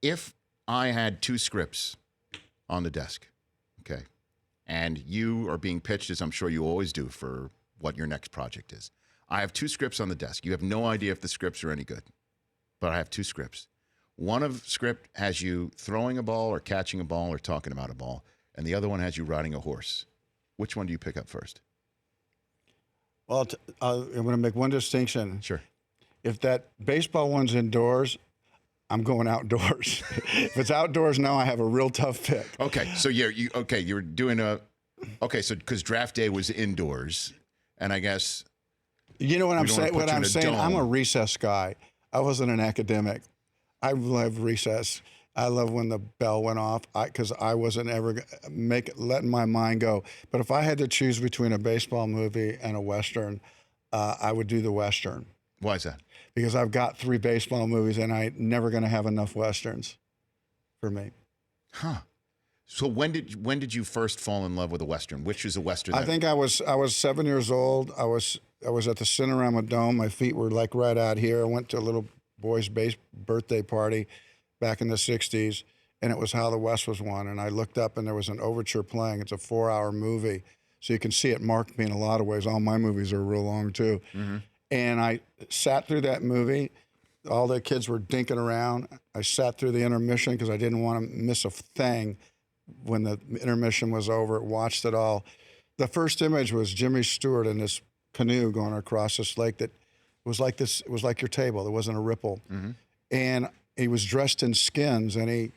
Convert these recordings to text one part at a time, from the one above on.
If I had two scripts on the desk, okay, and you are being pitched, as I'm sure you always do, for what your next project is. I have two scripts on the desk. You have no idea if the scripts are any good, but I have two scripts. One of script has you throwing a ball or catching a ball or talking about a ball, and the other one has you riding a horse. Which one do you pick up first? Well, I'm going to make one distinction. Sure. If that baseball one's indoors, I'm going outdoors. If it's outdoors now, I have a real tough pick. Okay, so you're doing so because draft day was indoors, and I guess you know what I'm saying. What I'm saying, dome. I'm a recess guy. I wasn't an academic. I love recess. I love when the bell went off because I wasn't ever letting my mind go. But if I had to choose between a baseball movie and a Western, I would do the Western. Why is that? Because I've got 3 baseball movies and I'm never going to have enough Westerns for me. Huh. So when did you first fall in love with a Western? Which is a Western? I think I was 7 years old. I was at the Cinerama Dome. My feet were like right out here. I went to a little boy's birthday party back in the 60s, and it was How the West Was Won. And I looked up, and there was an overture playing. It's a 4-hour movie, so you can see it marked me in a lot of ways. All my movies are real long, too. Mm-hmm. And I sat through that movie. All the kids were dinking around. I sat through the intermission because I didn't want to miss a thing. When the intermission was over, watched it all. The first image was Jimmy Stewart in this canoe going across this lake that was like this. It was like your table. There wasn't a ripple. Mm-hmm. And he was dressed in skins, and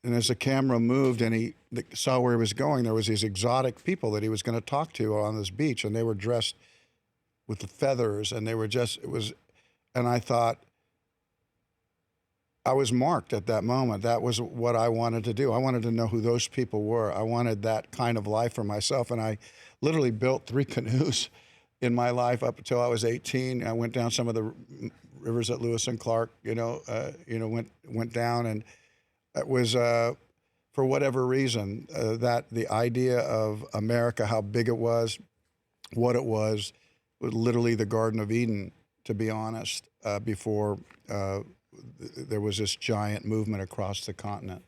as the camera moved and he saw where he was going, there was these exotic people that he was going to talk to on this beach, and they were dressed with the feathers, and and I thought, I was marked at that moment. That was what I wanted to do. I wanted to know who those people were. I wanted that kind of life for myself, and I literally built 3 canoes in my life up until I was 18. I went down some of the rivers at Lewis and Clark, went down, and it was, for whatever reason, that the idea of America, how big it was, what it was literally the Garden of Eden, to be honest, before there was this giant movement across the continent.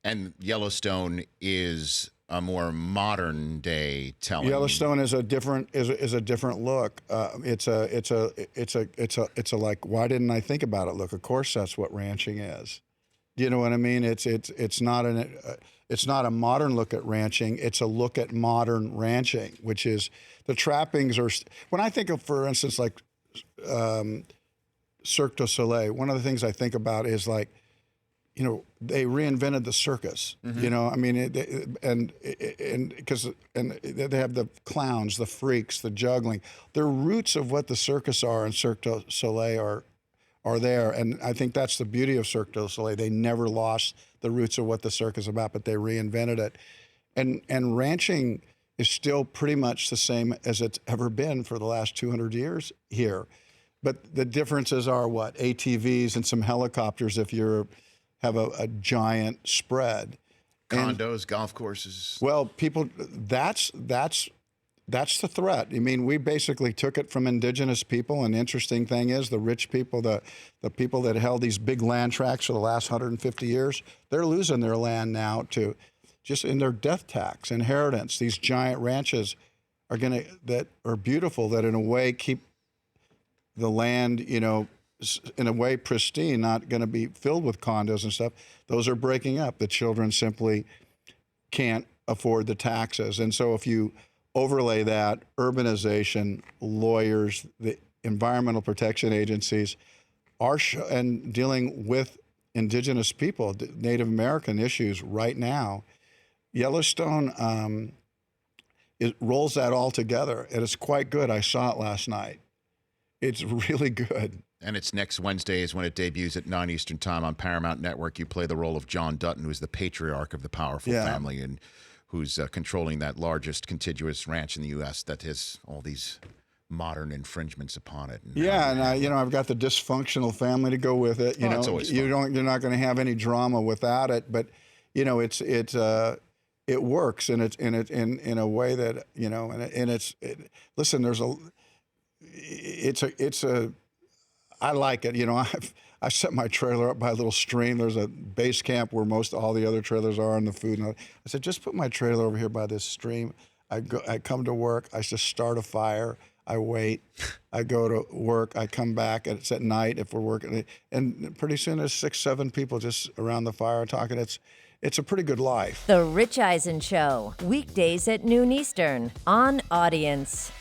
And Yellowstone is a more modern day telling. Yellowstone is a different look. It's a like, why didn't I think about it? Look, of course that's what ranching is. Do you know what I mean? It's not a modern look at ranching. It's a look at modern ranching, which is the trappings are. When I think of, for instance, like Cirque du Soleil, one of the things I think about is like, they reinvented the circus. Mm-hmm. I mean, they have the clowns, the freaks, the juggling. The roots of what the circus are and Cirque du Soleil are there, and I think that's the beauty of Cirque du Soleil. They never lost the roots of what the circus is about, but they reinvented it. And ranching is still pretty much the same as it's ever been for the last 200 years here. But the differences are what? ATVs and some helicopters if you have a giant spread. Condos, golf courses. Well, people, that's the threat. I mean, we basically took it from indigenous people, and the interesting thing is the rich people, the people that held these big land tracts for the last 150 years, they're losing their land now to just in their death tax, inheritance. These giant ranches that are beautiful, that in a way keep the land, in a way pristine, not going to be filled with condos and stuff. Those are breaking up. The children simply can't afford the taxes. And so if you overlay that, urbanization, lawyers, the environmental protection agencies and dealing with indigenous people, Native American issues right now, Yellowstone it rolls that all together, and it's quite good. I saw it last night. It's really good. And it's next Wednesday is when it debuts at 9 Eastern Time on Paramount Network. You play the role of John Dutton, who is the patriarch of the powerful family and who's controlling that largest contiguous ranch in the U.S. that has all these modern infringements upon it. And I've got the dysfunctional family to go with it. That's always fun. You're not going to have any drama without it, but it works in a way that listen. I like it. I set my trailer up by a little stream. There's a base camp where most all the other trailers are and the food. And I said, just put my trailer over here by this stream. I come to work. I just start a fire. I wait. I go to work. I come back. It's at night if we're working. And pretty soon there's 6, 7 people just around the fire talking. It's a pretty good life. The Rich Eisen Show, weekdays at noon Eastern on Audience.